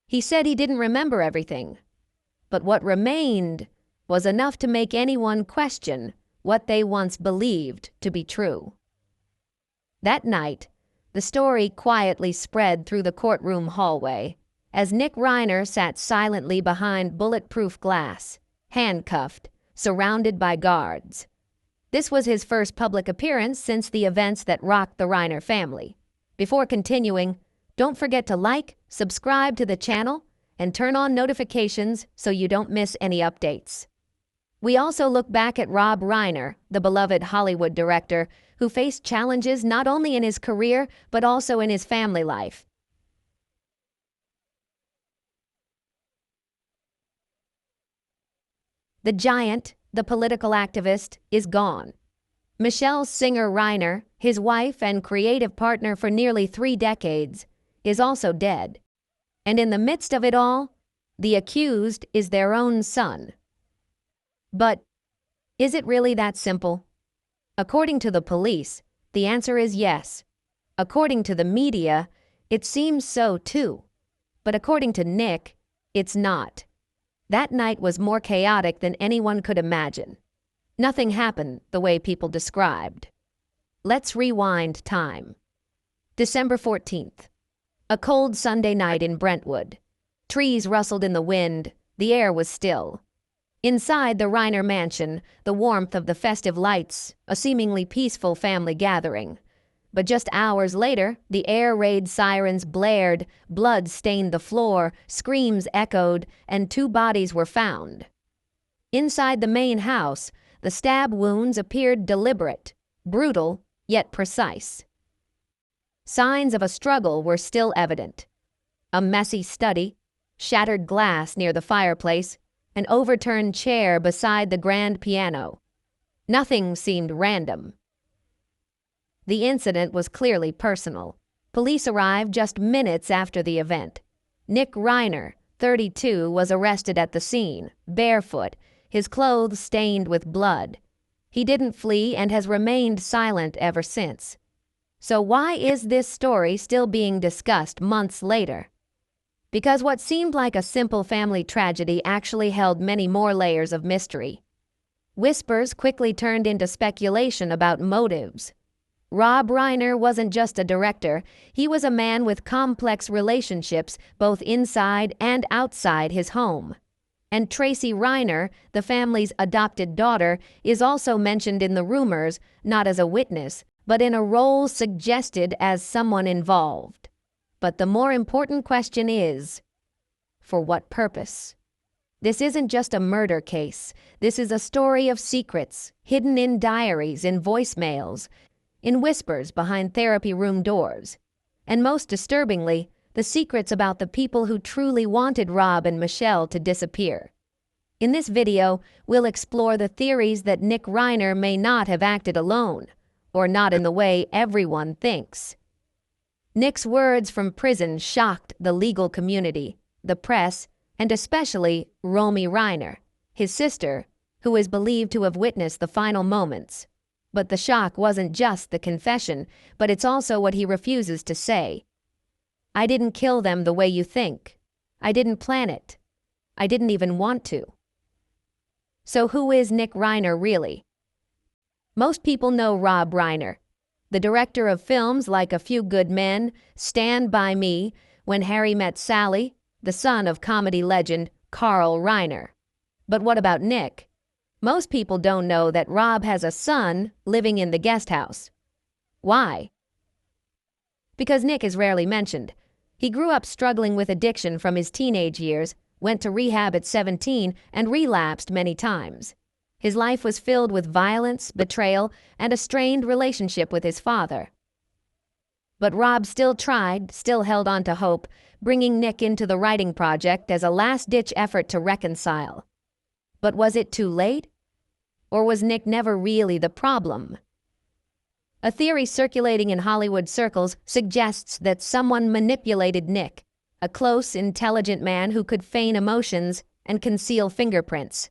He said he didn't remember everything, but what remained was enough to make anyone question what they once believed to be true. That night, the story quietly spread through the courtroom hallway as Nick Reiner sat silently behind bulletproof glass, handcuffed, surrounded by guards. This was his first public appearance since the events that rocked the Reiner family. Before continuing, don't forget to like, subscribe to the channel, and turn on notifications so you don't miss any updates. We also look back at Rob Reiner, the beloved Hollywood director, who faced challenges not only in his career but also in his family life. The giant, the political activist, is gone. Michelle Singer Reiner, his wife and creative partner for nearly 3 decades, is also dead. And in the midst of it all, the accused is their own son. But is it really that simple? According to the police, the answer is yes. According to the media, it seems so too. But according to Nick, it's not. That night was more chaotic than anyone could imagine. Nothing happened the way people described. Let's rewind time. December 14th. A cold Sunday night in Brentwood. Trees rustled in the wind, the air was still. Inside the Reiner mansion, the warmth of the festive lights, a seemingly peaceful family gathering. But just hours later, the air raid sirens blared, blood stained the floor, screams echoed, and 2 bodies were found. Inside the main house, the stab wounds appeared deliberate, brutal, yet precise. Signs of a struggle were still evident. A messy study, shattered glass near the fireplace, an overturned chair beside the grand piano. Nothing seemed random. The incident was clearly personal. Police arrived just minutes after the event. Nick Reiner, 32, was arrested at the scene, barefoot, his clothes stained with blood. He didn't flee and has remained silent ever since. So why is this story still being discussed months later? Because what seemed like a simple family tragedy actually held many more layers of mystery. Whispers quickly turned into speculation about motives. Rob Reiner wasn't just a director, he was a man with complex relationships both inside and outside his home. And Tracy Reiner, the family's adopted daughter, is also mentioned in the rumors, not as a witness, but in a role suggested as someone involved. But the more important question is, for what purpose? This isn't just a murder case. This is a story of secrets, hidden in diaries, in voicemails, in whispers behind therapy room doors. And most disturbingly, the secrets about the people who truly wanted Rob and Michelle to disappear. In this video, we'll explore the theories that Nick Reiner may not have acted alone, or not in the way everyone thinks. Nick's words from prison shocked the legal community, the press, and especially Romy Reiner, his sister, who is believed to have witnessed the final moments. But the shock wasn't just the confession, but it's also what he refuses to say. I didn't kill them the way you think. I didn't plan it. I didn't even want to. So who is Nick Reiner really? Most people know Rob Reiner, the director of films like A Few Good Men, Stand By Me, When Harry Met Sally, the son of comedy legend Carl Reiner. But what about Nick? Most people don't know that Rob has a son living in the guest house. Why? Because Nick is rarely mentioned. He grew up struggling with addiction from his teenage years, went to rehab at 17, and relapsed many times. His life was filled with violence, betrayal, and a strained relationship with his father. But Rob still tried, still held on to hope, bringing Nick into the writing project as a last-ditch effort to reconcile. But was it too late? Or was Nick never really the problem? A theory circulating in Hollywood circles suggests that someone manipulated Nick, a close, intelligent man who could feign emotions and conceal fingerprints.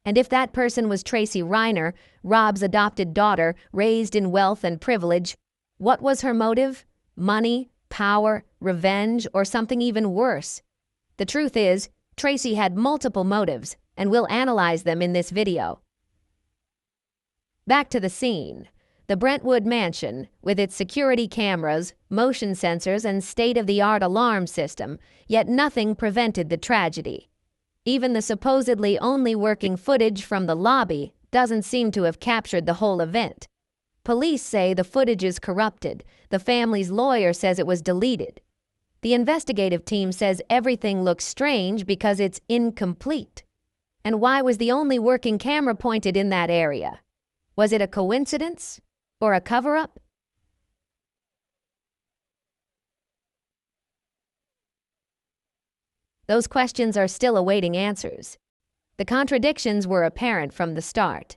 And if that person was Tracy Reiner, Rob's adopted daughter, raised in wealth and privilege, what was her motive? Money, power, revenge, or something even worse? The truth is, Tracy had multiple motives, and we'll analyze them in this video. Back to the scene. The Brentwood mansion, with its security cameras, motion sensors, and state-of-the-art alarm system, yet nothing prevented the tragedy. Even the supposedly only working footage from the lobby doesn't seem to have captured the whole event. Police say the footage is corrupted. The family's lawyer says it was deleted. The investigative team says everything looks strange because it's incomplete. And why was the only working camera pointed in that area? Was it a coincidence or a cover-up? Those questions are still awaiting answers. The contradictions were apparent from the start.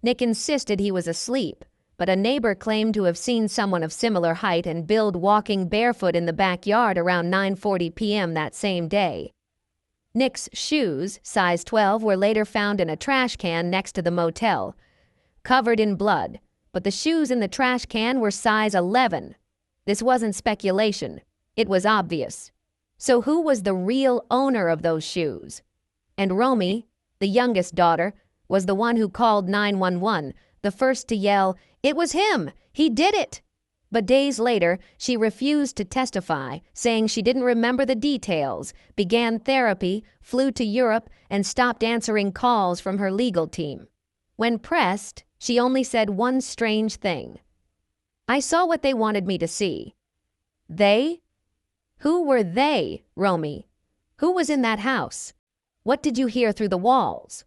Nick insisted he was asleep, but a neighbor claimed to have seen someone of similar height and build walking barefoot in the backyard around 9:40 p.m. that same day. Nick's shoes, size 12, were later found in a trash can next to the motel, covered in blood, but the shoes in the trash can were size 11. This wasn't speculation. It was obvious. So who was the real owner of those shoes? And Romy, the youngest daughter, was the one who called 911, the first to yell, "It was him! He did it!" But days later, she refused to testify, saying she didn't remember the details, began therapy, flew to Europe, and stopped answering calls from her legal team. When pressed, she only said one strange thing. "I saw what they wanted me to see." They? Who were they, Romy? Who was in that house? What did you hear through the walls?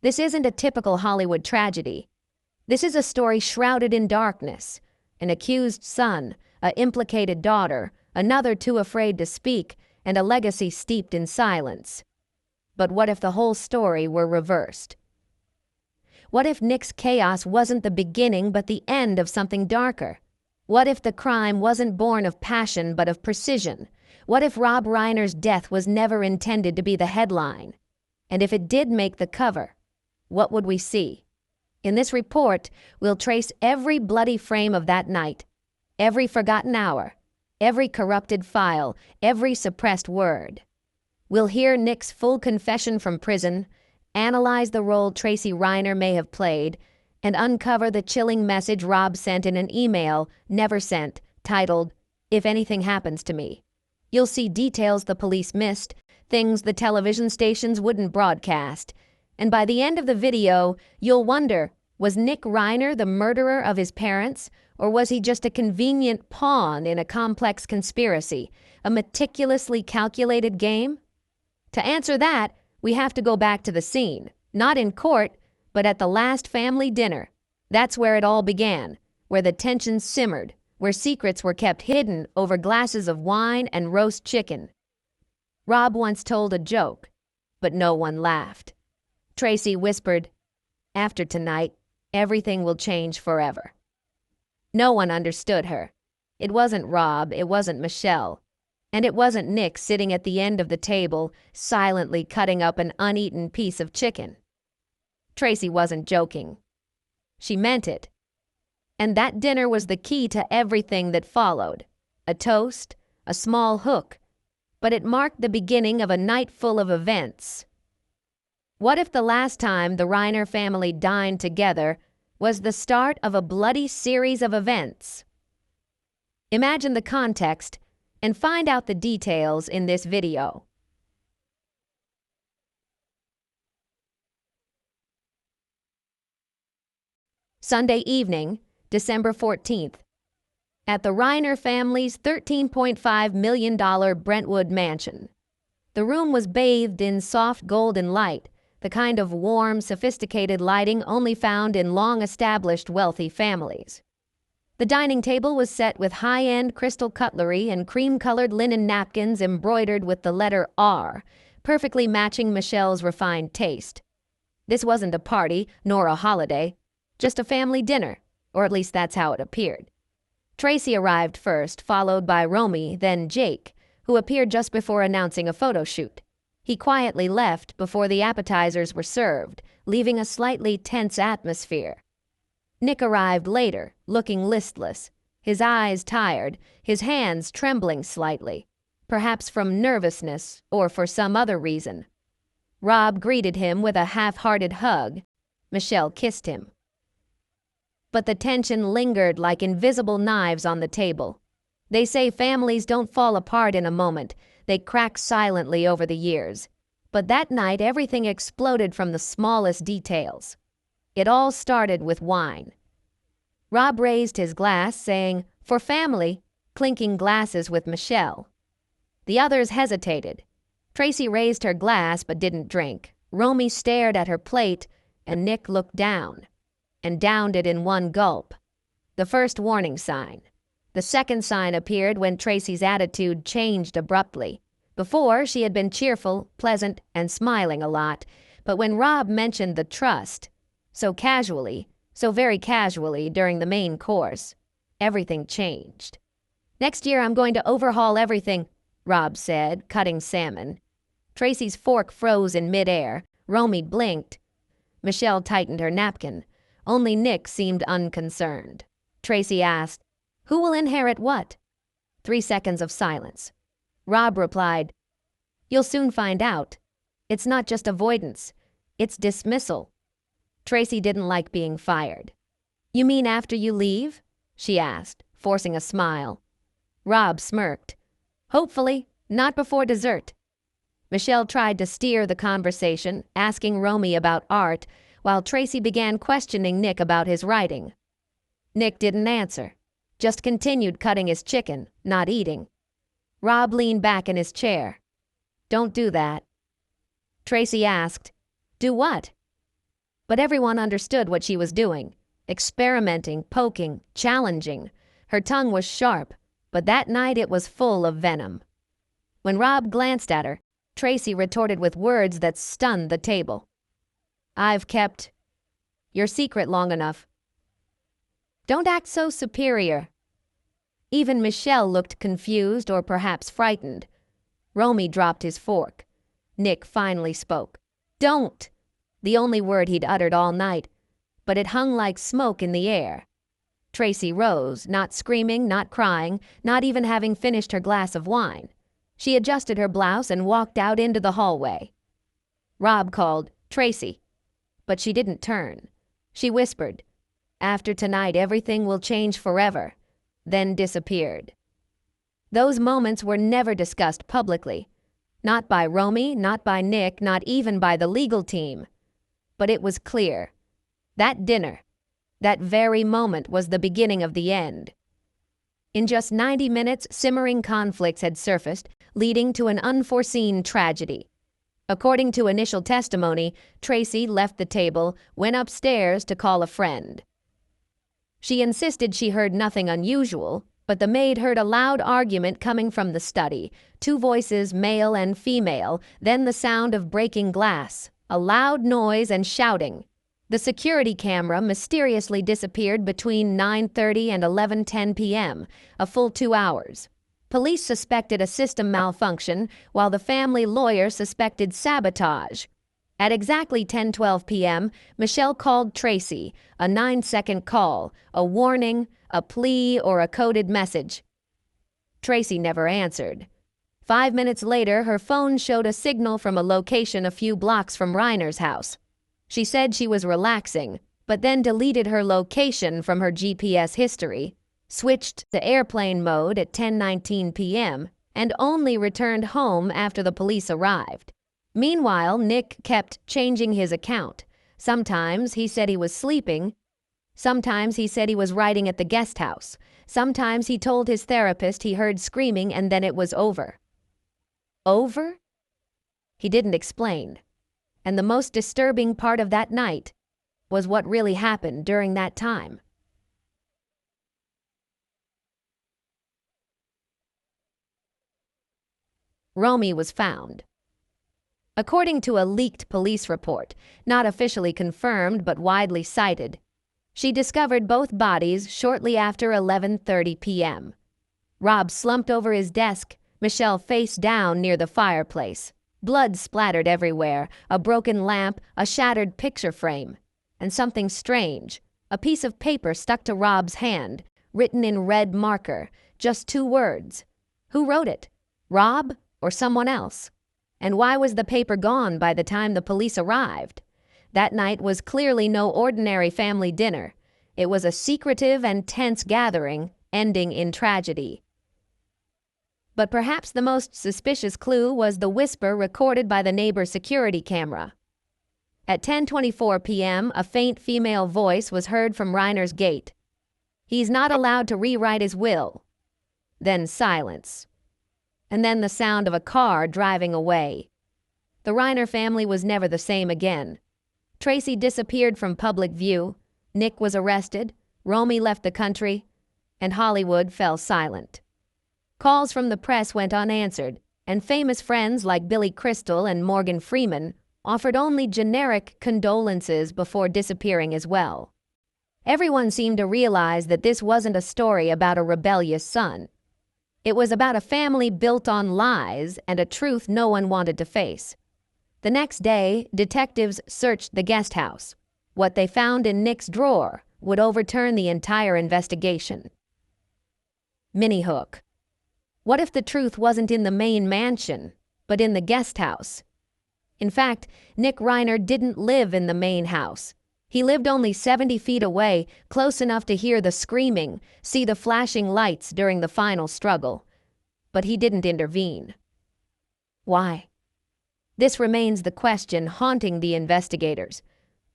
This isn't a typical Hollywood tragedy. This is a story shrouded in darkness. An accused son, an implicated daughter, another too afraid to speak, and a legacy steeped in silence. But what if the whole story were reversed? What if Nick's chaos wasn't the beginning but the end of something darker? What if the crime wasn't born of passion but of precision? What if Rob Reiner's death was never intended to be the headline? And if it did make the cover, what would we see? In this report, we'll trace every bloody frame of that night, every forgotten hour, every corrupted file, every suppressed word. We'll hear Nick's full confession from prison, analyze the role Tracy Reiner may have played, and uncover the chilling message Rob sent in an email never sent, titled, "If Anything Happens to Me." You'll see details the police missed, things the television stations wouldn't broadcast. And by the end of the video, you'll wonder, was Nick Reiner the murderer of his parents, or was he just a convenient pawn in a complex conspiracy, a meticulously calculated game? To answer that, we have to go back to the scene, not in court, but at the last family dinner. That's where it all began, where the tension simmered, where secrets were kept hidden over glasses of wine and roast chicken. Rob once told a joke, but no one laughed. Tracy whispered, "After tonight, everything will change forever." No one understood her. It wasn't Rob, it wasn't Michelle, and it wasn't Nick sitting at the end of the table, silently cutting up an uneaten piece of chicken. Tracy wasn't joking. She meant it. And that dinner was the key to everything that followed. A toast, a small hook, but it marked the beginning of a night full of events. What if the last time the Reiner family dined together was the start of a bloody series of events? Imagine the context and find out the details in this video. Sunday evening, December 14th. At the Reiner family's $13.5 million Brentwood mansion. The room was bathed in soft golden light, the kind of warm, sophisticated lighting only found in long-established wealthy families. The dining table was set with high-end crystal cutlery and cream-colored linen napkins embroidered with the letter R, perfectly matching Michelle's refined taste. This wasn't a party, nor a holiday, just a family dinner, or at least that's how it appeared. Tracy arrived first, followed by Romy, then Jake, who appeared just before announcing a photo shoot. He quietly left before the appetizers were served, leaving a slightly tense atmosphere. Nick arrived later, looking listless, his eyes tired, his hands trembling slightly. perhaps from nervousness or for some other reason. Rob greeted him with a half-hearted hug. Michelle kissed him. But the tension lingered like invisible knives on the table. They say families don't fall apart in a moment, they crack silently over the years. But that night everything exploded from the smallest details. It all started with wine. Rob raised his glass, saying, "For family," clinking glasses with Michelle. The others hesitated. Tracy raised her glass but didn't drink. Romy stared at her plate, and Nick looked down, and downed it in one gulp. The first warning sign. The second sign appeared when Tracy's attitude changed abruptly. Before, she had been cheerful, pleasant, and smiling a lot, but when Rob mentioned the trust, so casually, so very casually during the main course, everything changed. "Next year I'm going to overhaul everything," Rob said, cutting salmon. Tracy's fork froze in midair. Romy blinked. Michelle tightened her napkin. Only Nick seemed unconcerned. Tracy asked, "Who will inherit what?" 3 seconds of silence. Rob replied, "You'll soon find out. It's not just avoidance. It's dismissal." Tracy didn't like being fired. "You mean after you leave?" she asked, forcing a smile. Rob smirked. "Hopefully, not before dessert." Michelle tried to steer the conversation, asking Romy about art, while Tracy began questioning Nick about his writing. Nick didn't answer, just continued cutting his chicken, not eating. Rob leaned back in his chair. "Don't do that." Tracy asked, "Do what?" But everyone understood what she was doing. Experimenting, poking, challenging. Her tongue was sharp, but that night it was full of venom. When Rob glanced at her, Tracy retorted with words that stunned the table. "I've kept your secret long enough." "Don't act so superior." Even Michelle looked confused or perhaps frightened. Romy dropped his fork. Nick finally spoke. "Don't!" The only word he'd uttered all night, but it hung like smoke in the air. Tracy rose, not screaming, not crying, not even having finished her glass of wine. She adjusted her blouse and walked out into the hallway. Rob called, "Tracy," but she didn't turn. She whispered, "After tonight everything will change forever," then disappeared. Those moments were never discussed publicly. Not by Romy, not by Nick, not even by the legal team. But it was clear. That dinner, that very moment was the beginning of the end. In just 90 minutes, simmering conflicts had surfaced, leading to an unforeseen tragedy. According to initial testimony, Tracy left the table, went upstairs to call a friend. She insisted she heard nothing unusual, but the maid heard a loud argument coming from the study, 2 voices, male and female, then the sound of breaking glass, a loud noise and shouting. The security camera mysteriously disappeared between 9:30 and 11:10 p.m., a full 2 hours. Police suspected a system malfunction, while the family lawyer suspected sabotage. At exactly 10:12 p.m., Michelle called Tracy, a 9-second call, a warning, a plea, or a coded message. Tracy never answered. 5 minutes later, her phone showed a signal from a location a few blocks from Reiner's house. She said she was relaxing, but then deleted her location from her GPS history, switched to airplane mode at 10:19 p.m., and only returned home after the police arrived. Meanwhile, Nick kept changing his account. Sometimes he said he was sleeping. Sometimes he said he was writing at the guest house. Sometimes he told his therapist he heard screaming and then it was over. Over? He didn't explain. And the most disturbing part of that night was what really happened during that time. Romy was found. According to a leaked police report, not officially confirmed but widely cited, she discovered both bodies shortly after 11:30 p.m. Rob slumped over his desk, Michelle face down near the fireplace. Blood splattered everywhere, a broken lamp, a shattered picture frame, and something strange, a piece of paper stuck to Rob's hand, written in red marker, just 2 words. Who wrote it? Rob or someone else? And why was the paper gone by the time the police arrived? That night was clearly no ordinary family dinner. It was a secretive and tense gathering, ending in tragedy. But perhaps the most suspicious clue was the whisper recorded by the neighbor's security camera. At 10:24 p.m., a faint female voice was heard from Reiner's gate. "He's not allowed to rewrite his will." Then silence. And then the sound of a car driving away. The Reiner family was never the same again. Tracy disappeared from public view, Nick was arrested, Romy left the country, and Hollywood fell silent. Calls from the press went unanswered, and famous friends like Billy Crystal and Morgan Freeman offered only generic condolences before disappearing as well. Everyone seemed to realize that this wasn't a story about a rebellious son. It was about a family built on lies and a truth no one wanted to face. The next day, detectives searched the guest house. What they found in Nick's drawer would overturn the entire investigation. Mini-hook. What if the truth wasn't in the main mansion, but in the guest house? In fact, Nick Reiner didn't live in the main house. He lived only 70 feet away, close enough to hear the screaming, see the flashing lights during the final struggle. But he didn't intervene. Why? This remains the question haunting the investigators.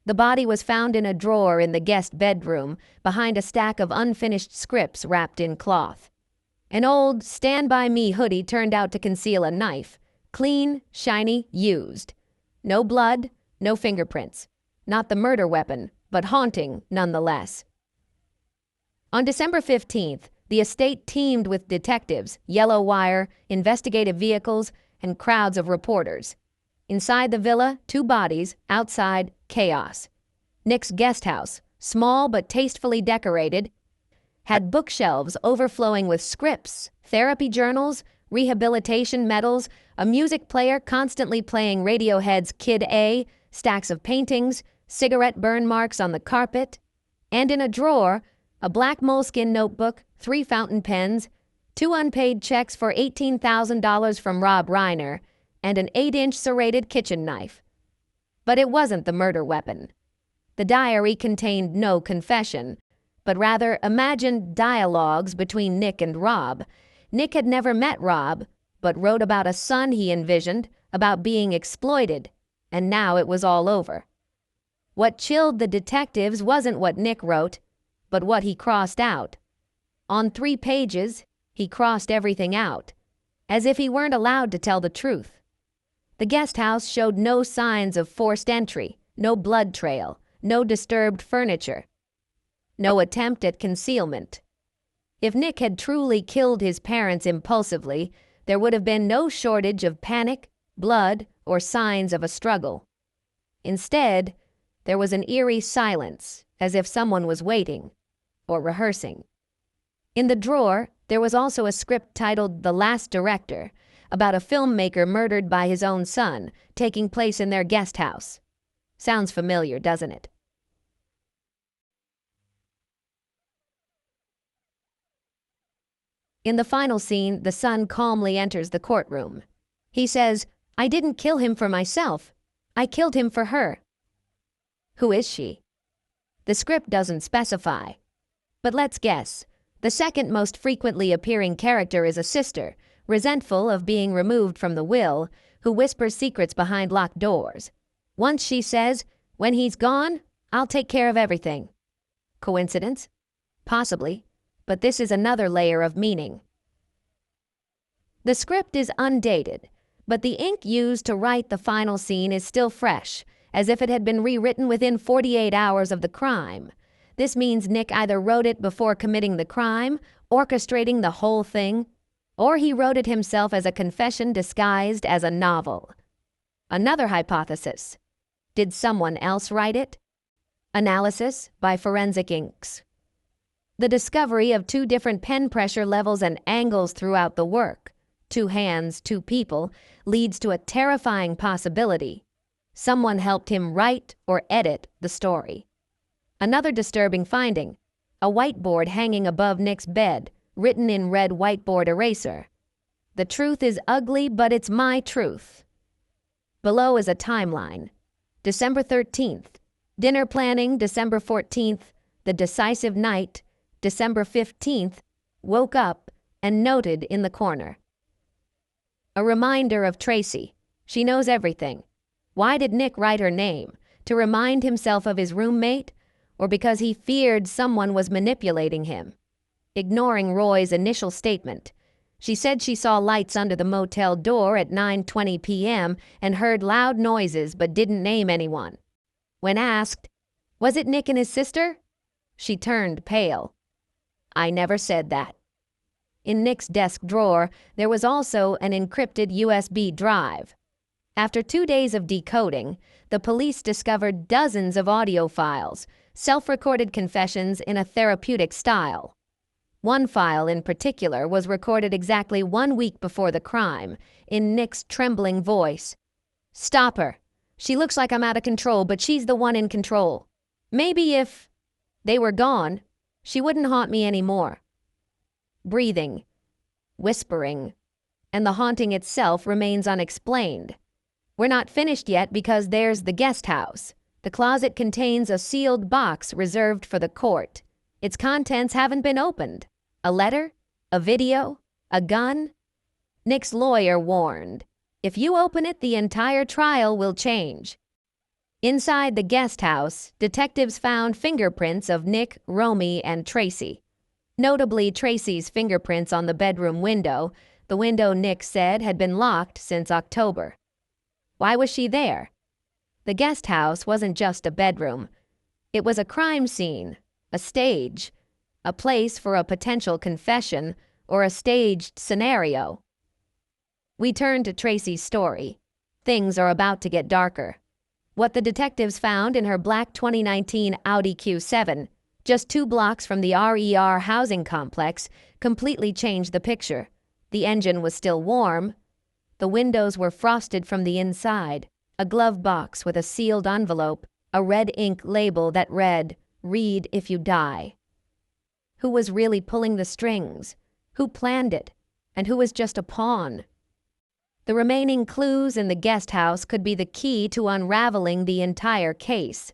The body was found in a drawer in the guest bedroom, behind a stack of unfinished scripts wrapped in cloth. An old Stand By Me hoodie turned out to conceal a knife. Clean, shiny, used. No blood, no fingerprints. Not the murder weapon, but haunting nonetheless. On December 15th, the estate teamed with detectives, yellow wire, investigative vehicles, and crowds of reporters. Inside the villa, 2 bodies, outside, chaos. Nick's guest house, small but tastefully decorated, had bookshelves overflowing with scripts, therapy journals, rehabilitation medals, a music player constantly playing Radiohead's Kid A, stacks of paintings, cigarette burn marks on the carpet, and in a drawer, a black moleskin notebook, 3 fountain pens, 2 unpaid checks for $18,000 from Rob Reiner, and an 8-inch serrated kitchen knife. But it wasn't the murder weapon. The diary contained no confession, but rather imagined dialogues between Nick and Rob. Nick had never met Rob, but wrote about a son he envisioned, about being exploited, and now it was all over. What chilled the detectives wasn't what Nick wrote, but what he crossed out. On 3 pages, he crossed everything out, as if he weren't allowed to tell the truth. The guest house showed no signs of forced entry, no blood trail, no disturbed furniture, no attempt at concealment. If Nick had truly killed his parents impulsively, there would have been no shortage of panic, blood, or signs of a struggle. Instead, there was an eerie silence, as if someone was waiting or rehearsing. In the drawer, there was also a script titled The Last Director, about a filmmaker murdered by his own son, taking place in their guest house. Sounds familiar, doesn't it? In the final scene, the son calmly enters the courtroom. He says, "I didn't kill him for myself. I killed him for her." Who is she? The script doesn't specify. But let's guess. The second most frequently appearing character is a sister, resentful of being removed from the will, who whispers secrets behind locked doors. Once she says, "When he's gone, I'll take care of everything." Coincidence? Possibly, but this is another layer of meaning. The script is undated, but the ink used to write the final scene is still fresh, as if it had been rewritten within 48 hours of the crime. This means Nick either wrote it before committing the crime, orchestrating the whole thing, or he wrote it himself as a confession disguised as a novel. Another hypothesis. Did someone else write it? Analysis by forensic inks. The discovery of 2 different pen pressure levels and angles throughout the work, 2 hands, 2 people, leads to a terrifying possibility. Someone helped him write or edit the story. Another disturbing finding, a whiteboard hanging above Nick's bed, written in red whiteboard eraser. The truth is ugly, but it's my truth. Below is a timeline. December 13th. Dinner planning, December 14th. The decisive night, December 15th. Woke up and noted in the corner. A reminder of Tracy. She knows everything. Why did Nick write her name? To remind himself of his roommate? Or because he feared someone was manipulating him? Ignoring Roy's initial statement, she said she saw lights under the motel door at 9:20 p.m. and heard loud noises but didn't name anyone. When asked, "Was it Nick and his sister?" she turned pale. "I never said that." In Nick's desk drawer, there was also an encrypted USB drive. After 2 days of decoding, the police discovered dozens of audio files, self-recorded confessions in a therapeutic style. One file in particular was recorded exactly 1 week before the crime, in Nick's trembling voice. "Stop her. She looks like I'm out of control, but she's the one in control. Maybe if they were gone, she wouldn't haunt me anymore." Breathing, whispering, and the haunting itself remains unexplained. We're not finished yet because there's the guest house. The closet contains a sealed box reserved for the court. Its contents haven't been opened. A letter? A video? A gun? Nick's lawyer warned, if you open it, the entire trial will change. Inside the guest house, detectives found fingerprints of Nick, Romy, and Tracy. Notably, Tracy's fingerprints on the bedroom window, the window Nick said had been locked since October. Why was she there? The guest house wasn't just a bedroom. It was a crime scene, a stage, a place for a potential confession or a staged scenario. We turn to Tracy's story. Things are about to get darker. What the detectives found in her black 2019 Audi Q7, just 2 blocks from the RER housing complex, completely changed the picture. The engine was still warm. The windows were frosted from the inside. A glove box with a sealed envelope, a red ink label that read, "Read if you die." Who was really pulling the strings? Who planned it? And who was just a pawn? The remaining clues in the guest house could be the key to unraveling the entire case.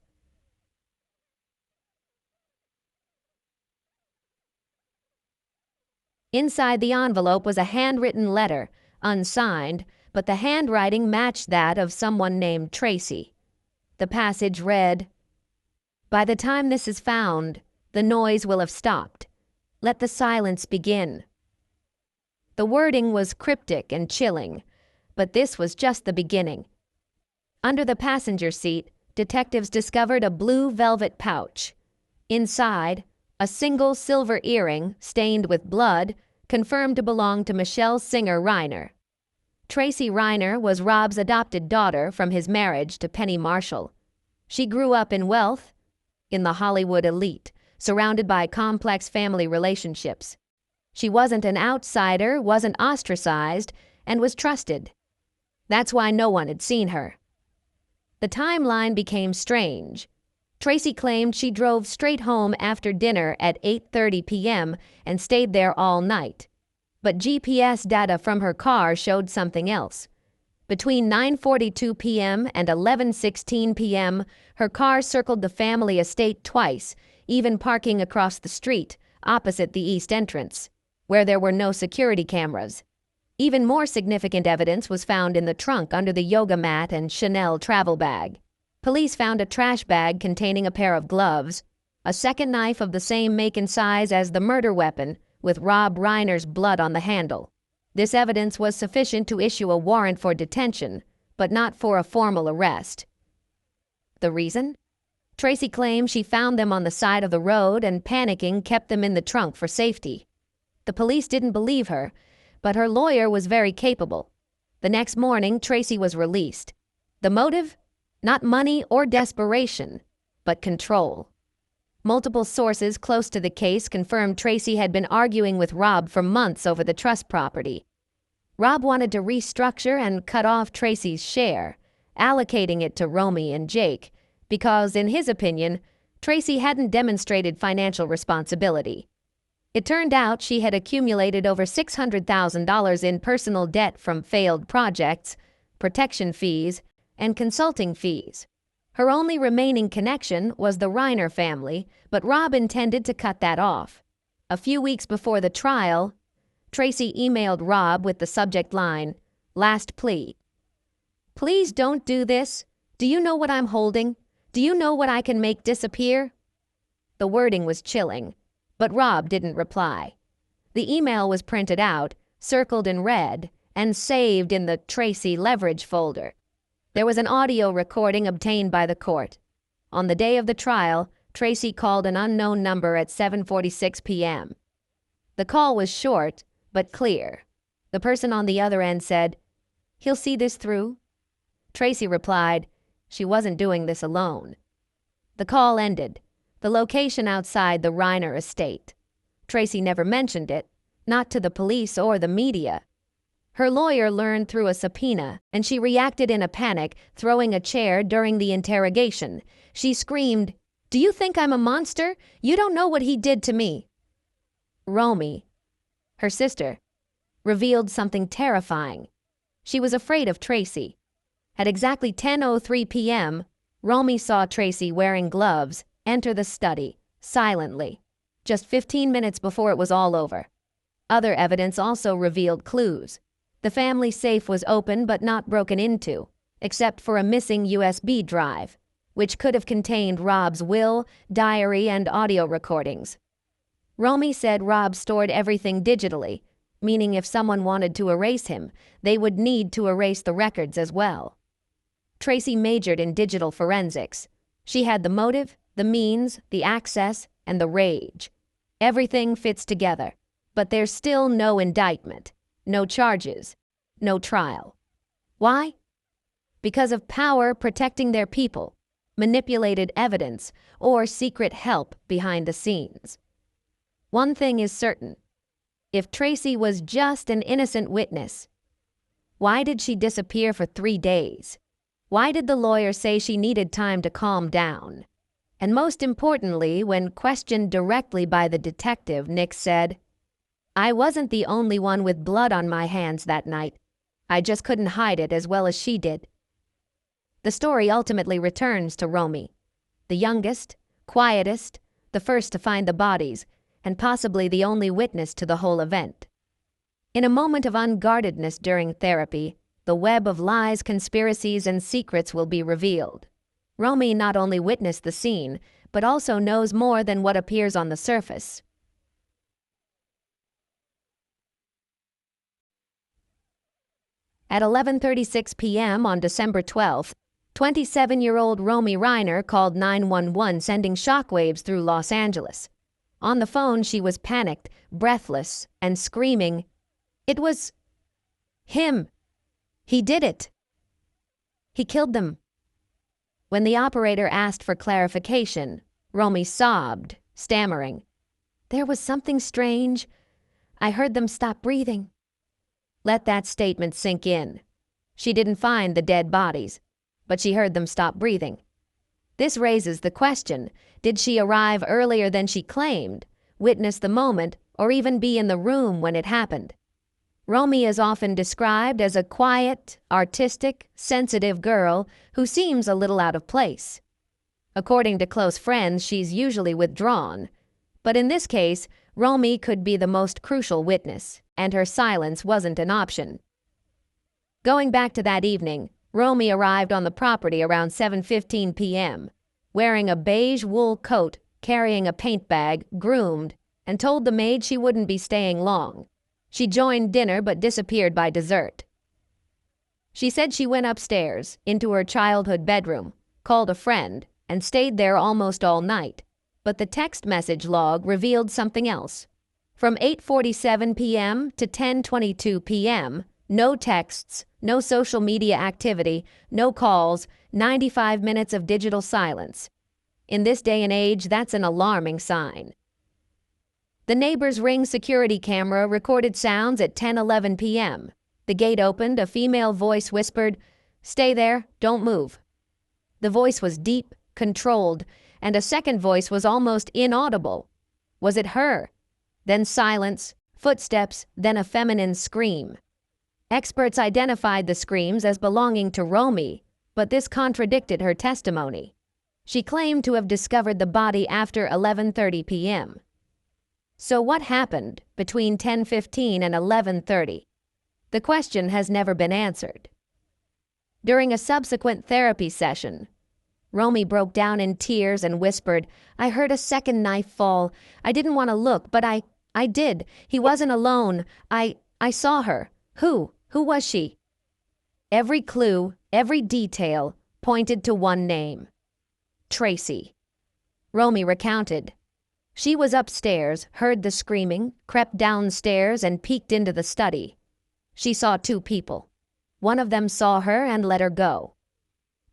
Inside the envelope was a handwritten letter, unsigned, but the handwriting matched that of someone named Tracy. The passage read, "By the time this is found, the noise will have stopped. Let the silence begin." The wording was cryptic and chilling, but this was just the beginning. Under the passenger seat, detectives discovered a blue velvet pouch. Inside, a single silver earring, stained with blood, confirmed to belong to Michelle Singer Reiner. Tracy Reiner was Rob's adopted daughter from his marriage to Penny Marshall. She grew up in wealth, in the Hollywood elite, surrounded by complex family relationships. She wasn't an outsider, wasn't ostracized, and was trusted. That's why no one had seen her. The timeline became strange. Tracy claimed she drove straight home after dinner at 8:30 p.m. and stayed there all night. But GPS data from her car showed something else. Between 9:42 p.m. and 11:16 p.m., her car circled the family estate twice, even parking across the street, opposite the east entrance, where there were no security cameras. Even more significant evidence was found in the trunk under the yoga mat and Chanel travel bag. Police found a trash bag containing a pair of gloves, a second knife of the same make and size as the murder weapon, with Rob Reiner's blood on the handle. This evidence was sufficient to issue a warrant for detention, but not for a formal arrest. The reason? Tracy claimed she found them on the side of the road and, panicking, kept them in the trunk for safety. The police didn't believe her, but her lawyer was very capable. The next morning, Tracy was released. The motive? Not money or desperation, but control. Multiple sources close to the case confirmed Tracy had been arguing with Rob for months over the trust property. Rob wanted to restructure and cut off Tracy's share, allocating it to Romy and Jake, because, in his opinion, Tracy hadn't demonstrated financial responsibility. It turned out she had accumulated over $600,000 in personal debt from failed projects, protection fees, and consulting fees. Her only remaining connection was the Reiner family, but Rob intended to cut that off. A few weeks before the trial, Tracy emailed Rob with the subject line, "Last plea. Please don't do this. Do you know what I'm holding? Do you know what I can make disappear?" The wording was chilling, but Rob didn't reply. The email was printed out, circled in red, and saved in the Tracy Leverage folder. There was an audio recording obtained by the court. On the day of the trial, Tracy called an unknown number at 7:46 p.m. The call was short, but clear. The person on the other end said, "He'll see this through?" Tracy replied, she wasn't doing this alone. The call ended. The location outside the Reiner estate. Tracy never mentioned it, not to the police or the media. Her lawyer learned through a subpoena, and she reacted in a panic, throwing a chair during the interrogation. She screamed, "Do you think I'm a monster? You don't know what he did to me." Romy, her sister, revealed something terrifying. She was afraid of Tracy. At exactly 10:03 p.m., Romy saw Tracy wearing gloves enter the study, silently, just 15 minutes before it was all over. Other evidence also revealed clues. The family safe was open but not broken into, except for a missing USB drive, which could have contained Rob's will, diary, and audio recordings. Romy said Rob stored everything digitally, meaning if someone wanted to erase him, they would need to erase the records as well. Tracy majored in digital forensics. She had the motive, the means, the access, and the rage. Everything fits together, but there's still no indictment, no charges, no trial. Why? Because of power protecting their people, manipulated evidence, or secret help behind the scenes. One thing is certain. If Tracy was just an innocent witness, why did she disappear for 3 days? Why did the lawyer say she needed time to calm down? And most importantly, when questioned directly by the detective, Nick said, "I wasn't the only one with blood on my hands that night. I just couldn't hide it as well as she did." The story ultimately returns to Romy, the youngest, quietest, the first to find the bodies, and possibly the only witness to the whole event. In a moment of unguardedness during therapy, the web of lies, conspiracies, and secrets will be revealed. Romy not only witnessed the scene, but also knows more than what appears on the surface. At 11:36 p.m. on December 12th, 27-year-old Romy Reiner called 911, sending shockwaves through Los Angeles. On the phone, she was panicked, breathless, and screaming, "It was him! He did it! He killed them!" When the operator asked for clarification, Romy sobbed, stammering, "There was something strange. I heard them stop breathing." Let that statement sink in. She didn't find the dead bodies, but she heard them stop breathing. This raises the question, did she arrive earlier than she claimed, witness the moment, or even be in the room when it happened? Romy is often described as a quiet, artistic, sensitive girl who seems a little out of place. According to close friends, she's usually withdrawn. But in this case, Romy could be the most crucial witness, and her silence wasn't an option. Going back to that evening, Romy arrived on the property around 7:15 p.m., wearing a beige wool coat, carrying a paint bag, groomed, and told the maid she wouldn't be staying long. She joined dinner but disappeared by dessert. She said she went upstairs, into her childhood bedroom, called a friend, and stayed there almost all night. But the text message log revealed something else. From 8:47 p.m. to 10:22 p.m., no texts, no social media activity, no calls, 95 minutes of digital silence. In this day and age, that's an alarming sign. The neighbor's Ring security camera recorded sounds at 10:11 p.m. The gate opened, a female voice whispered, "Stay there, don't move." The voice was deep, controlled, and a second voice was almost inaudible. Was it her? then silence, footsteps, then a feminine scream. Experts identified the screams as belonging to Romy, but this contradicted her testimony. She claimed to have discovered the body after 11:30 p.m. So what happened between 10:15 and 11:30? The question has never been answered. During a subsequent therapy session, Romy broke down in tears and whispered, "I heard a second knife fall. I didn't want to look, but I did. He wasn't alone. I saw her. Who was she?" Every clue, every detail pointed to one name: Tracy. Romy recounted. She was upstairs, heard the screaming, crept downstairs, and peeked into the study. She saw two people. One of them saw her and let her go.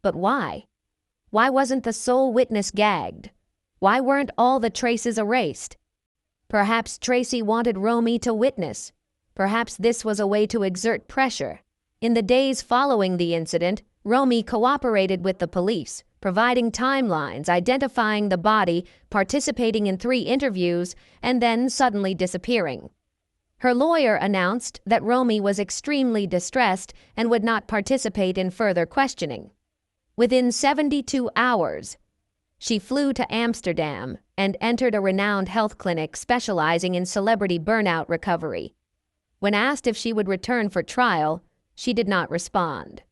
But why? Why wasn't the sole witness gagged? Why weren't all the traces erased? Perhaps Tracy wanted Romy to witness. Perhaps this was a way to exert pressure. In the days following the incident, Romy cooperated with the police, providing timelines, identifying the body, participating in 3 interviews, and then suddenly disappearing. Her lawyer announced that Romy was extremely distressed and would not participate in further questioning. Within 72 hours, she flew to Amsterdam and entered a renowned health clinic specializing in celebrity burnout recovery. When asked if she would return for trial, she did not respond.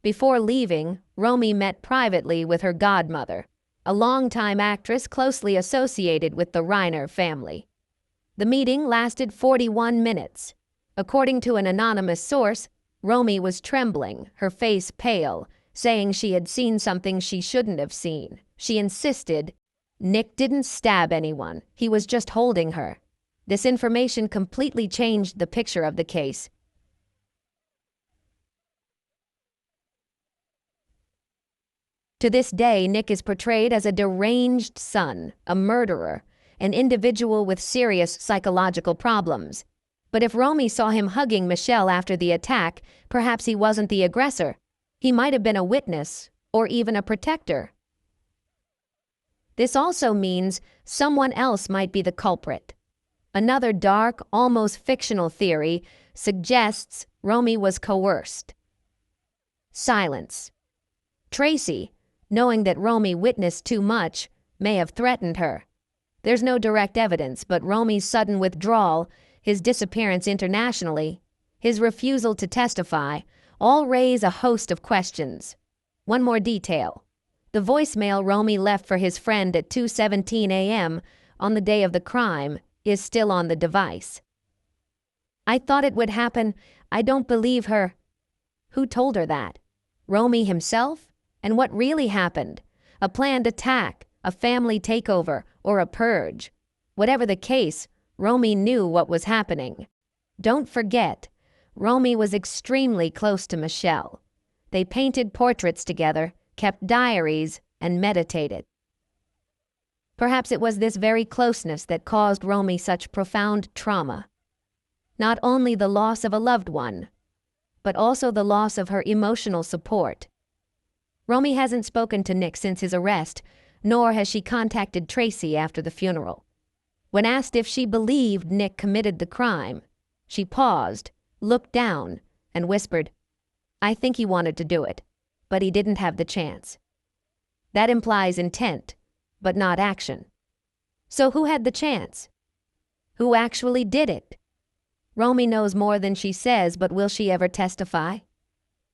Before leaving, Romy met privately with her godmother, a longtime actress closely associated with the Reiner family. The meeting lasted 41 minutes. According to an anonymous source, Romy was trembling, her face pale, saying she had seen something she shouldn't have seen. She insisted, "Nick didn't stab anyone. He was just holding her." This information completely changed the picture of the case. To this day, Nick is portrayed as a deranged son, a murderer, an individual with serious psychological problems. But if Romy saw him hugging Michelle after the attack, perhaps he wasn't the aggressor. He might have been a witness, or even a protector. This also means someone else might be the culprit. Another dark, almost fictional theory suggests Romy was coerced. Silence. Tracy, knowing that Romy witnessed too much, may have threatened her. There's no direct evidence, but Romy's sudden withdrawal, his disappearance internationally, his refusal to testify, all raise a host of questions. One more detail. The voicemail Romy left for his friend at 2:17 a.m. on the day of the crime is still on the device. "I thought it would happen. I don't believe her." Who told her that? Romy himself? And what really happened? A planned attack, a family takeover, or a purge? Whatever the case, Romy knew what was happening. Don't forget, Romy was extremely close to Michelle. They painted portraits together, kept diaries, and meditated. Perhaps it was this very closeness that caused Romy such profound trauma. Not only the loss of a loved one, but also the loss of her emotional support. Romy hasn't spoken to Nick since his arrest, nor has she contacted Tracy after the funeral. When asked if she believed Nick committed the crime, she paused, looked down, and whispered, "I think he wanted to do it, but he didn't have the chance." That implies intent, but not action. So who had the chance? Who actually did it? Romy knows more than she says, but will she ever testify?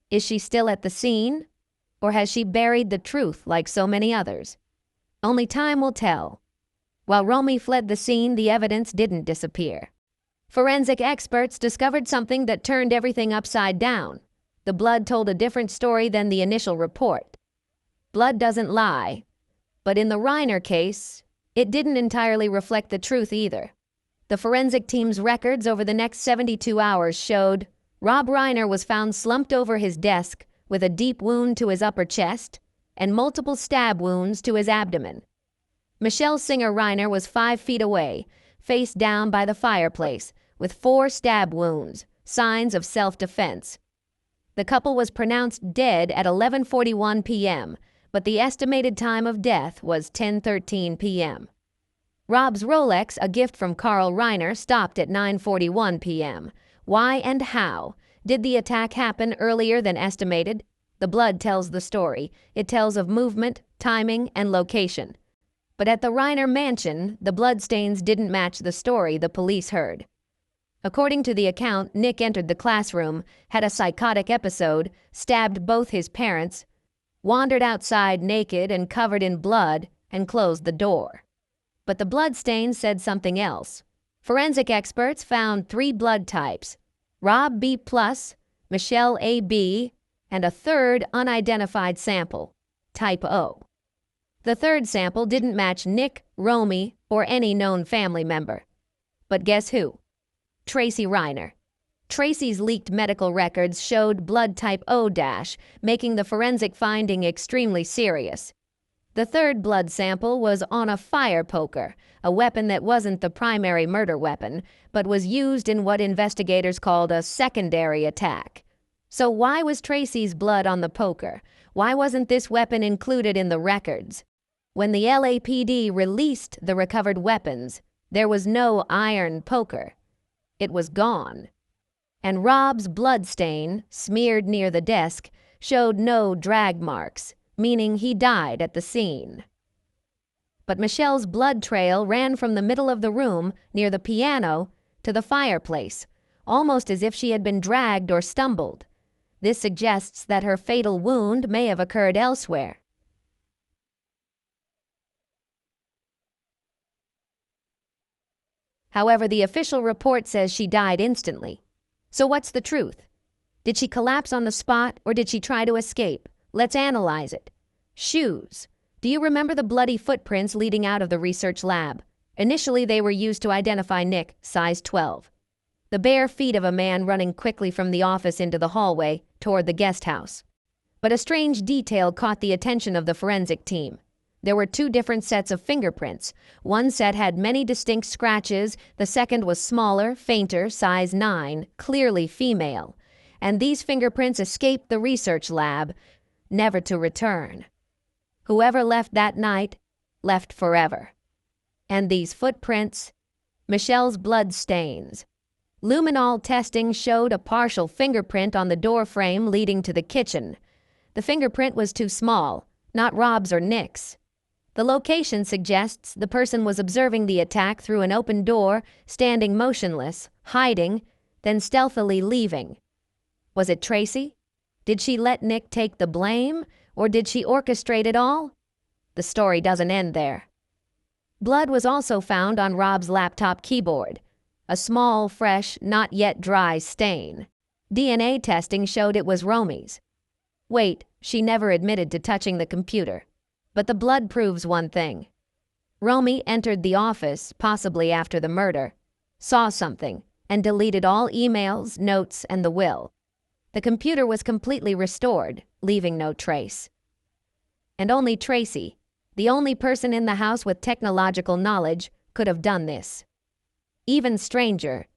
Is she still at the scene? Or has she buried the truth like so many others? Only time will tell. While Romy fled the scene, the evidence didn't disappear. Forensic experts discovered something that turned everything upside down. The blood told a different story than the initial report. Blood doesn't lie. But in the Reiner case, it didn't entirely reflect the truth either. The forensic team's records over the next 72 hours showed Rob Reiner was found slumped over his desk with a deep wound to his upper chest and multiple stab wounds to his abdomen. Michelle Singer Reiner was 5 feet away, face down by the fireplace, with 4 stab wounds, signs of self-defense. The couple was pronounced dead at 11:41 p.m., but the estimated time of death was 10:13 p.m. Rob's Rolex, a gift from Carl Reiner, stopped at 9:41 p.m. Why and how? Did the attack happen earlier than estimated? The blood tells the story. It tells of movement, timing, and location. But at the Reiner mansion, the bloodstains didn't match the story the police heard. According to the account, Nick entered the classroom, had a psychotic episode, stabbed both his parents, wandered outside naked and covered in blood, and closed the door. But the bloodstains said something else. Forensic experts found 3 blood types: Rob B+, Michelle AB, and a third unidentified sample, type O. The third sample didn't match Nick, Romy, or any known family member. But guess who? Tracy Reiner. Tracy's leaked medical records showed blood type O-, making the forensic finding extremely serious. The third blood sample was on a fire poker, a weapon that wasn't the primary murder weapon, but was used in what investigators called a secondary attack. So why was Tracy's blood on the poker? Why wasn't this weapon included in the records? When the LAPD released the recovered weapons, there was no iron poker. It was gone. And Rob's blood stain, smeared near the desk, showed no drag marks, meaning he died at the scene. But Michelle's blood trail ran from the middle of the room, near the piano, to the fireplace, almost as if she had been dragged or stumbled. This suggests that her fatal wound may have occurred elsewhere. However, the official report says she died instantly. So what's the truth? Did she collapse on the spot, or did she try to escape? Let's analyze it. Shoes. Do you remember the bloody footprints leading out of the research lab? Initially, they were used to identify Nick, size 12. The bare feet of a man running quickly from the office into the hallway toward the guest house. But a strange detail caught the attention of the forensic team. There were 2 different sets of fingerprints. One set had many distinct scratches, the second was smaller, fainter, size 9, clearly female. And these fingerprints escaped the research lab, never to return. Whoever left that night, left forever. And these footprints? Michelle's blood stains. Luminol testing showed a partial fingerprint on the door frame leading to the kitchen. The fingerprint was too small, not Rob's or Nick's. The location suggests the person was observing the attack through an open door, standing motionless, hiding, then stealthily leaving. Was it Tracy? Did she let Nick take the blame, or did she orchestrate it all? The story doesn't end there. Blood was also found on Rob's laptop keyboard, a small, fresh, not yet dry stain. DNA testing showed it was Romy's. Wait, she never admitted to touching the computer. But the blood proves one thing. Romy entered the office, possibly after the murder, saw something, and deleted all emails, notes, and the will. The computer was completely restored, leaving no trace. And only Tracy, the only person in the house with technological knowledge, could have done this. Even stranger,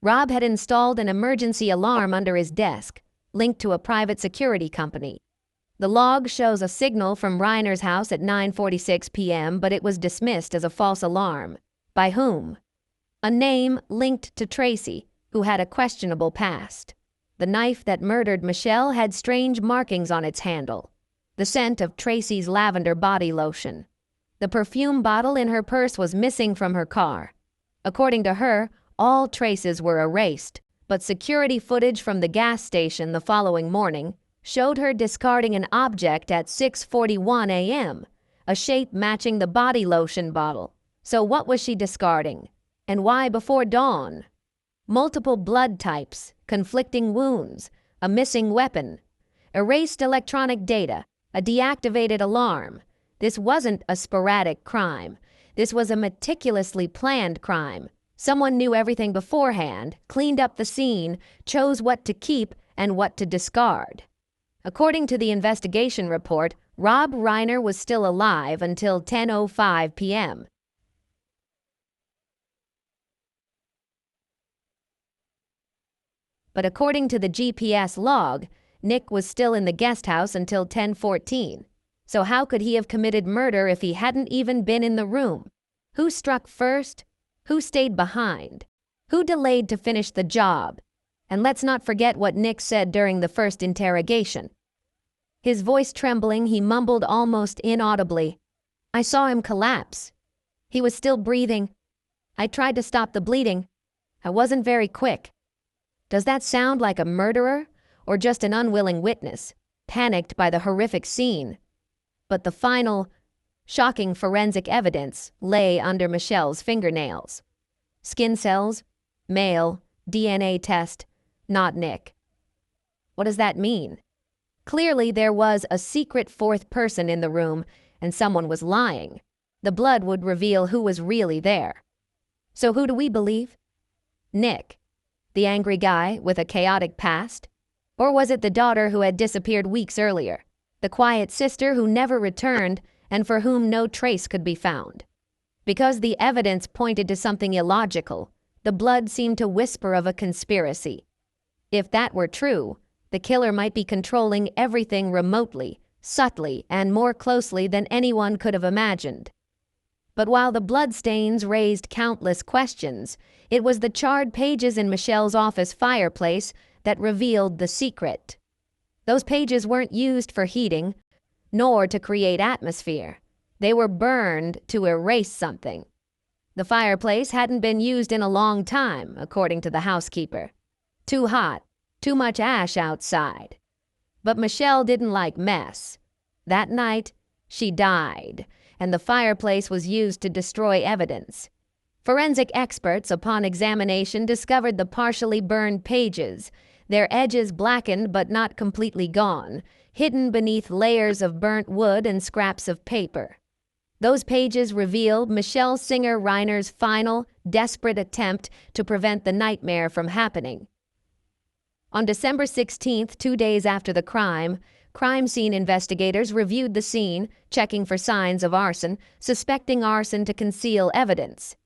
Rob had installed an emergency alarm under his desk, linked to a private security company. The log shows a signal from Reiner's house at 9:46 p.m., but it was dismissed as a false alarm. By whom? A name linked to Tracy, who had a questionable past. The knife that murdered Michelle had strange markings on its handle. The scent of Tracy's lavender body lotion. The perfume bottle in her purse was missing from her car. According to her, all traces were erased, but security footage from the gas station the following morning showed her discarding an object at 6:41 a.m., a shape matching the body lotion bottle. So what was she discarding? And why before dawn? Multiple blood types, conflicting wounds, a missing weapon, erased electronic data, a deactivated alarm. This wasn't a sporadic crime. This was a meticulously planned crime. Someone knew everything beforehand, cleaned up the scene, chose what to keep and what to discard. According to the investigation report, Rob Reiner was still alive until 10:05 p.m. But according to the GPS log, Nick was still in the guest house until 10:14. So how could he have committed murder if he hadn't even been in the room? Who struck first? Who stayed behind? Who delayed to finish the job? And let's not forget what Nick said during the first interrogation. His voice trembling, he mumbled almost inaudibly, "I saw him collapse. He was still breathing. I tried to stop the bleeding. I wasn't very quick." Does that sound like a murderer or just an unwilling witness, panicked by the horrific scene? But the final, shocking forensic evidence lay under Michelle's fingernails. Skin cells, male, DNA test, not Nick. What does that mean? Clearly there was a secret fourth person in the room and someone was lying. The blood would reveal who was really there. So who do we believe? Nick, the angry guy with a chaotic past? Or was it the daughter who had disappeared weeks earlier, the quiet sister who never returned and for whom no trace could be found? Because the evidence pointed to something illogical, the blood seemed to whisper of a conspiracy. If that were true, the killer might be controlling everything remotely, subtly, and more closely than anyone could have imagined. But while the bloodstains raised countless questions, it was the charred pages in Michelle's office fireplace that revealed the secret. Those pages weren't used for heating, nor to create atmosphere. They were burned to erase something. The fireplace hadn't been used in a long time, according to the housekeeper. Too hot, too much ash outside. But Michelle didn't like mess. That night, she died, and the fireplace was used to destroy evidence. Forensic experts, upon examination, discovered the partially burned pages, their edges blackened but not completely gone, hidden beneath layers of burnt wood and scraps of paper. Those pages revealed Michelle Singer Reiner's final, desperate attempt to prevent the nightmare from happening. On December 16th, 2 days after the crime scene investigators reviewed the scene, checking for signs of arson, suspecting arson to conceal evidence.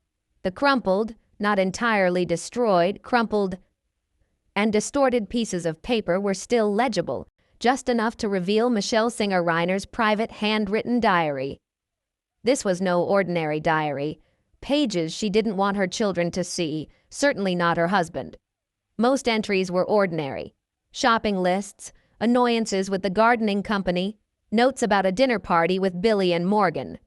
The crumpled, not entirely destroyed, crumpled and distorted pieces of paper were still legible, just enough to reveal Michelle Singer Reiner's private handwritten diary. This was no ordinary diary. Pages she didn't want her children to see, certainly not her husband. Most entries were ordinary. Shopping lists, annoyances with the gardening company, notes about a dinner party with Billy and Morgan.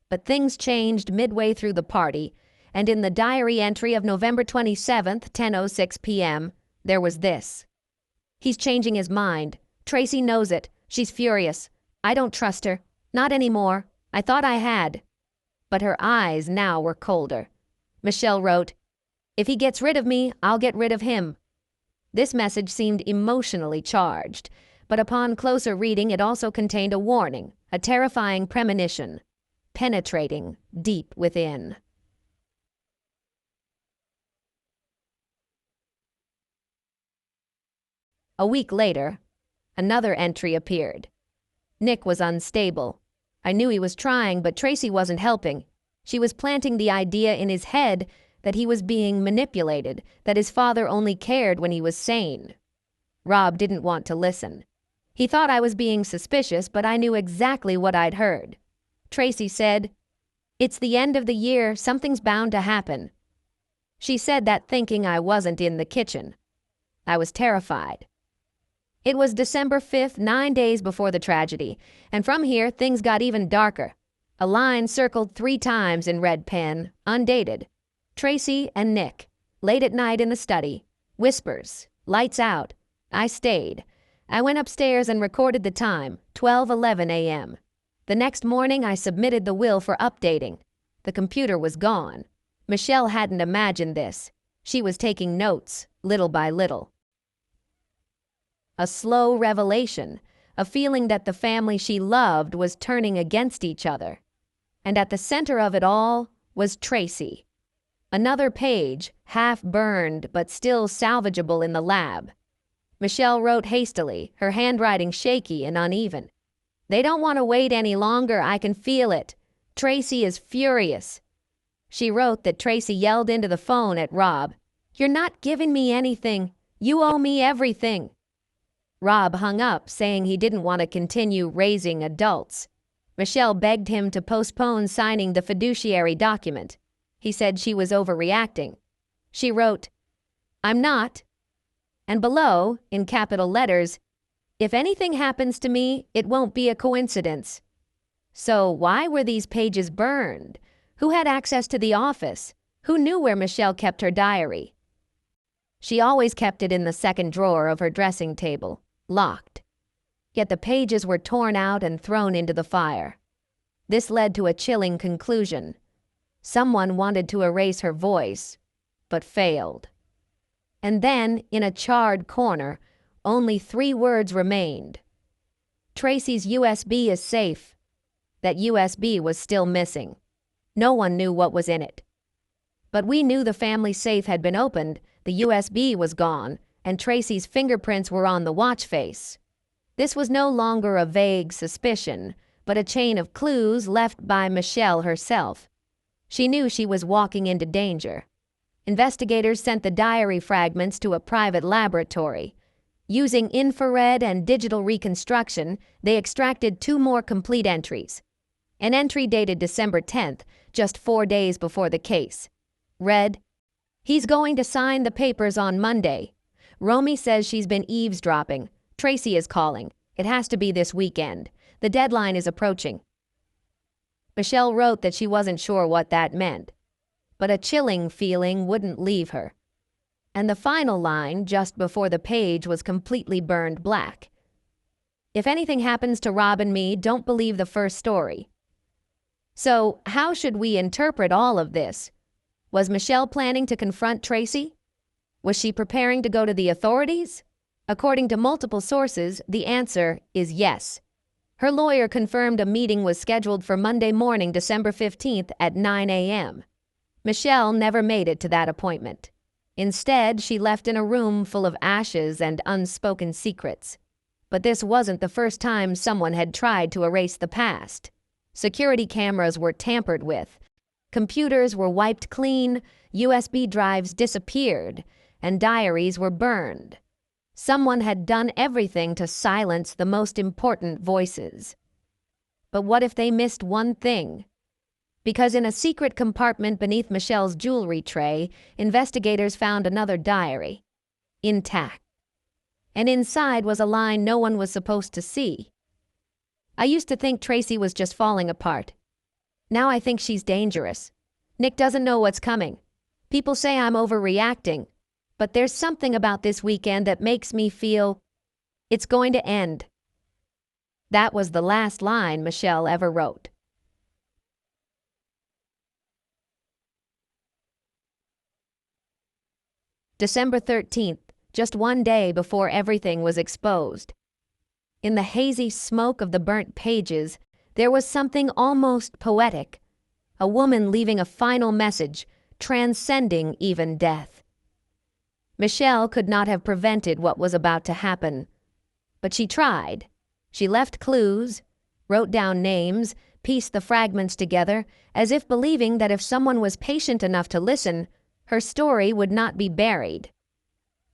But things changed midway through the party, and in the diary entry of November 27th, 10:06 p.m., there was this. "He's changing his mind. Tracy knows it. She's furious. I don't trust her. Not anymore. I thought I had." But her eyes now were colder. Michelle wrote, "If he gets rid of me, I'll get rid of him." This message seemed emotionally charged, but upon closer reading it also contained a warning, a terrifying premonition, penetrating deep within. A week later, another entry appeared. Nick was unstable. I knew he was trying, but Tracy wasn't helping. She was planting the idea in his head that he was being manipulated, that his father only cared when he was sane. Rob didn't want to listen. He thought I was being suspicious, but I knew exactly what I'd heard. Tracy said, "It's the end of the year, something's bound to happen." She said that thinking I wasn't in the kitchen. I was terrified. It was December 5th, 9 days before the tragedy, and from here things got even darker. A line circled 3 times in red pen, undated. Tracy and Nick, late at night in the study. Whispers, lights out. I stayed. I went upstairs and recorded the time, 12:11 a.m. The next morning I submitted the will for updating. The computer was gone. Michelle hadn't imagined this. She was taking notes, little by little. A slow revelation, a feeling that the family she loved was turning against each other. And at the center of it all was Tracy. Another page, half burned but still salvageable in the lab. Michelle wrote hastily, her handwriting shaky and uneven. "They don't want to wait any longer, I can feel it. Tracy is furious." She wrote that Tracy yelled into the phone at Rob, "You're not giving me anything. You owe me everything." Rob hung up, saying he didn't want to continue raising adults. Michelle begged him to postpone signing the fiduciary document. He said she was overreacting. She wrote, "I'm not." And below, in capital letters, "If anything happens to me, it won't be a coincidence." So why were these pages burned? Who had access to the office? Who knew where Michelle kept her diary? She always kept it in the second drawer of her dressing table, locked. Yet the pages were torn out and thrown into the fire. This led to a chilling conclusion. Someone wanted to erase her voice, but failed. And then, in a charred corner, only 3 words remained. "Tracy's USB is safe." That USB was still missing. No one knew what was in it. But we knew the family safe had been opened, the USB was gone, and Tracy's fingerprints were on the watch face. This was no longer a vague suspicion, but a chain of clues left by Michelle herself. She knew she was walking into danger. Investigators sent the diary fragments to a private laboratory. Using infrared and digital reconstruction, they extracted 2 more complete entries. An entry dated December 10th, just 4 days before the case, read, "He's going to sign the papers on Monday. Romy says she's been eavesdropping. Tracy is calling. It has to be this weekend. The deadline is approaching." Michelle wrote that she wasn't sure what that meant, but a chilling feeling wouldn't leave her. And the final line, just before the page was completely burned black. "If anything happens to Rob and me, don't believe the first story." So, how should we interpret all of this? Was Michelle planning to confront Tracy? Was she preparing to go to the authorities? According to multiple sources, the answer is yes. Her lawyer confirmed a meeting was scheduled for Monday morning, December 15th at 9 a.m. Michelle never made it to that appointment. Instead, she left in a room full of ashes and unspoken secrets. But this wasn't the first time someone had tried to erase the past. Security cameras were tampered with. Computers were wiped clean, USB drives disappeared, and diaries were burned. Someone had done everything to silence the most important voices. But what if they missed one thing? Because in a secret compartment beneath Michelle's jewelry tray, investigators found another diary, intact. And inside was a line no one was supposed to see. "I used to think Tracy was just falling apart. Now I think she's dangerous. Nick doesn't know what's coming. People say I'm overreacting. But there's something about this weekend that makes me feel it's going to end." That was the last line Michelle ever wrote. December 13th, just 1 day before everything was exposed. In the hazy smoke of the burnt pages, there was something almost poetic. A woman leaving a final message, transcending even death. Michelle could not have prevented what was about to happen. But she tried. She left clues, wrote down names, pieced the fragments together, as if believing that if someone was patient enough to listen, her story would not be buried.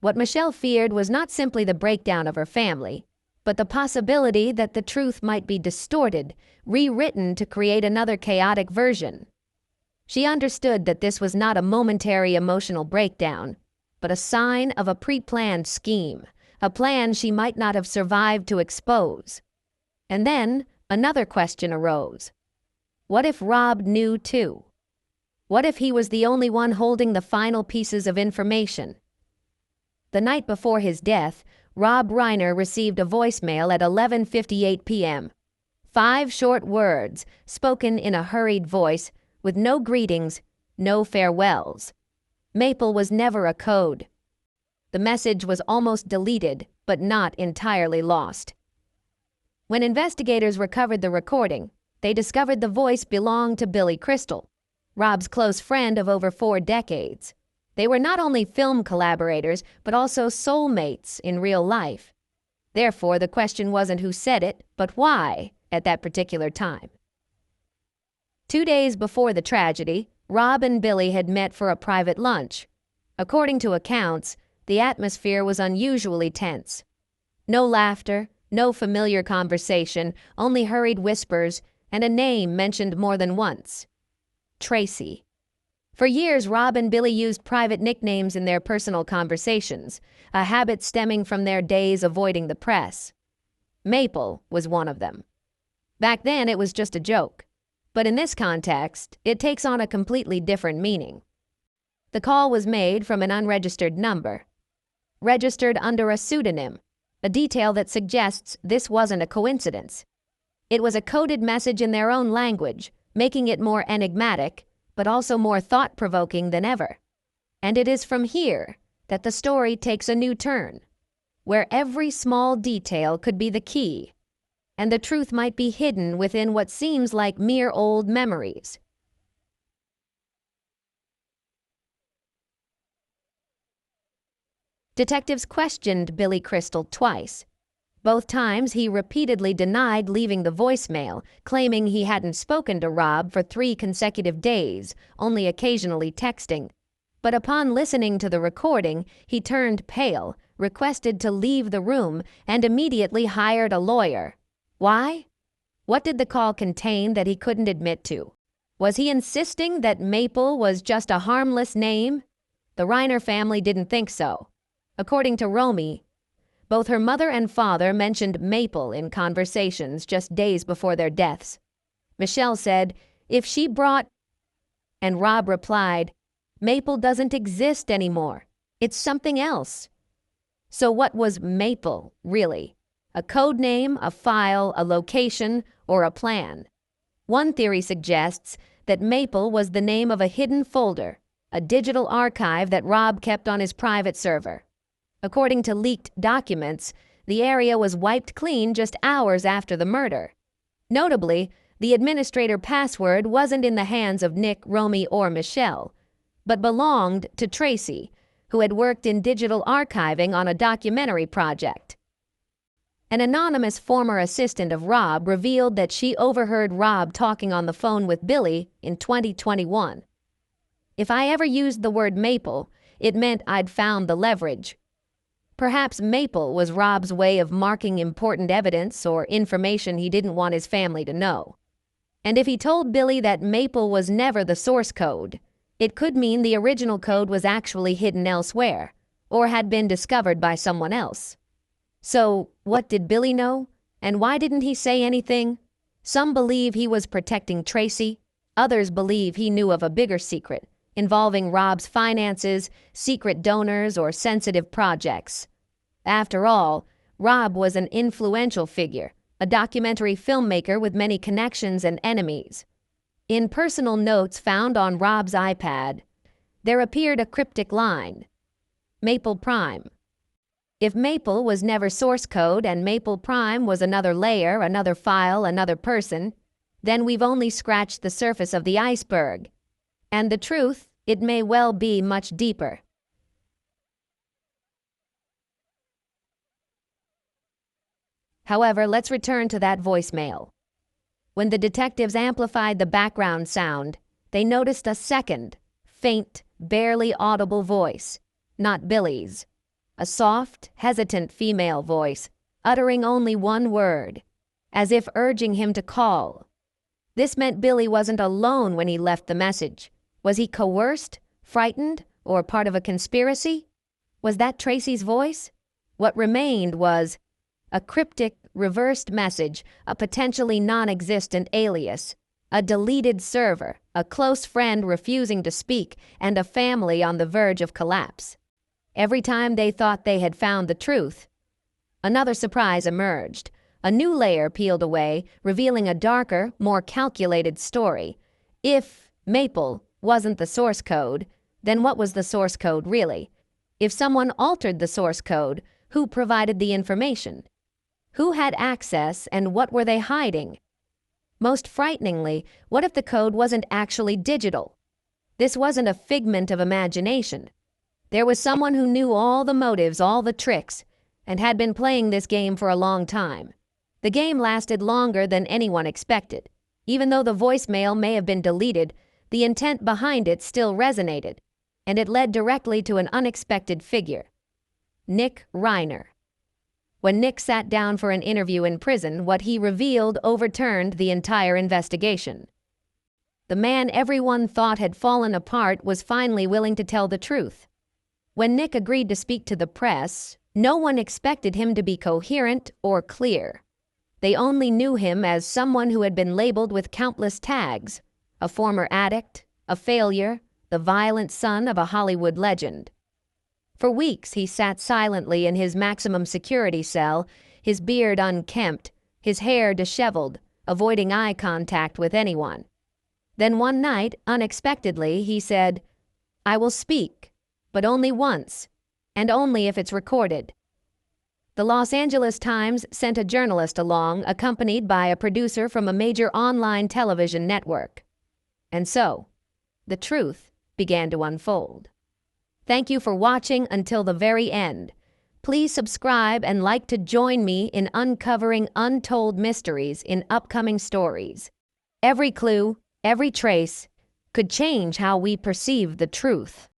What Michelle feared was not simply the breakdown of her family, but the possibility that the truth might be distorted, rewritten to create another chaotic version. She understood that this was not a momentary emotional breakdown, but a sign of a pre-planned scheme, a plan she might not have survived to expose. And then another question arose. What if Rob knew too? What if he was the only one holding the final pieces of information? The night before his death, Rob Reiner received a voicemail at 11:58 p.m. 5 short words, spoken in a hurried voice, with no greetings, no farewells. Maple was never a code. The message was almost deleted, but not entirely lost. When investigators recovered the recording, they discovered the voice belonged to Billy Crystal, Rob's close friend of over 4 decades. They were not only film collaborators, but also soulmates in real life. Therefore, the question wasn't who said it, but why at that particular time. 2 days before the tragedy, Rob and Billy had met for a private lunch. According to accounts, the atmosphere was unusually tense. No laughter, no familiar conversation, only hurried whispers and a name mentioned more than once: Tracy. For years, Rob and Billy used private nicknames in their personal conversations, a habit stemming from their days avoiding the press. Maple was one of them. Back then, it was just a joke. But in this context, it takes on a completely different meaning. The call was made from an unregistered number, registered under a pseudonym, a detail that suggests this wasn't a coincidence. It was a coded message in their own language, making it more enigmatic, but also more thought-provoking than ever. And it is from here that the story takes a new turn, where every small detail could be the key, and the truth might be hidden within what seems like mere old memories. Detectives questioned Billy Crystal twice. Both times he repeatedly denied leaving the voicemail, claiming he hadn't spoken to Rob for 3 consecutive days, only occasionally texting. But upon listening to the recording, he turned pale, requested to leave the room, and immediately hired a lawyer. Why? What did the call contain that he couldn't admit to? Was he insisting that Maple was just a harmless name? The Reiner family didn't think so. According to Romy, both her mother and father mentioned Maple in conversations just days before their deaths. Michelle said, "If she brought..." And Rob replied, "Maple doesn't exist anymore. It's something else." So what was Maple, really? A code name, a file, a location, or a plan? One theory suggests that Maple was the name of a hidden folder, a digital archive that Rob kept on his private server. According to leaked documents, the area was wiped clean just hours after the murder. Notably, the administrator password wasn't in the hands of Nick, Romy, or Michelle, but belonged to Tracy, who had worked in digital archiving on a documentary project. An anonymous former assistant of Rob revealed that she overheard Rob talking on the phone with Billy in 2021. "If I ever used the word Maple, it meant I'd found the leverage." Perhaps Maple was Rob's way of marking important evidence or information he didn't want his family to know. And if he told Billy that Maple was never the source code, it could mean the original code was actually hidden elsewhere, or had been discovered by someone else. So, what did Billy know? And why didn't he say anything? Some believe he was protecting Tracy. Others believe he knew of a bigger secret, involving Rob's finances, secret donors, or sensitive projects. After all, Rob was an influential figure, a documentary filmmaker with many connections and enemies. In personal notes found on Rob's iPad, there appeared a cryptic line: Maple Prime. If Maple was never source code and Maple Prime was another layer, another file, another person, then we've only scratched the surface of the iceberg. And the truth, it may well be much deeper. However, let's return to that voicemail. When the detectives amplified the background sound, they noticed a second, faint, barely audible voice, not Billy's. A soft, hesitant female voice, uttering only one word, as if urging him to call. This meant Billy wasn't alone when he left the message. Was he coerced, frightened, or part of a conspiracy? Was that Tracy's voice? What remained was a cryptic, reversed message, a potentially non-existent alias, a deleted server, a close friend refusing to speak, and a family on the verge of collapse. Every time they thought they had found the truth, another surprise emerged. A new layer peeled away, revealing a darker, more calculated story. If Maple wasn't the source code, then what was the source code really? If someone altered the source code, who provided the information? Who had access, and what were they hiding? Most frighteningly, what if the code wasn't actually digital? This wasn't a figment of imagination. There was someone who knew all the motives, all the tricks, and had been playing this game for a long time. The game lasted longer than anyone expected. Even though the voicemail may have been deleted, the intent behind it still resonated, and it led directly to an unexpected figure: Nick Reiner. When Nick sat down for an interview in prison, what he revealed overturned the entire investigation. The man everyone thought had fallen apart was finally willing to tell the truth. When Nick agreed to speak to the press, no one expected him to be coherent or clear. They only knew him as someone who had been labeled with countless tags: a former addict, a failure, the violent son of a Hollywood legend. For weeks he sat silently in his maximum security cell, his beard unkempt, his hair disheveled, avoiding eye contact with anyone. Then one night, unexpectedly, he said, "I will speak, but only once, and only if it's recorded." The Los Angeles Times sent a journalist along, accompanied by a producer from a major online television network. And so, the truth began to unfold. Thank you for watching until the very end. Please subscribe and like to join me in uncovering untold mysteries in upcoming stories. Every clue, every trace, could change how we perceive the truth.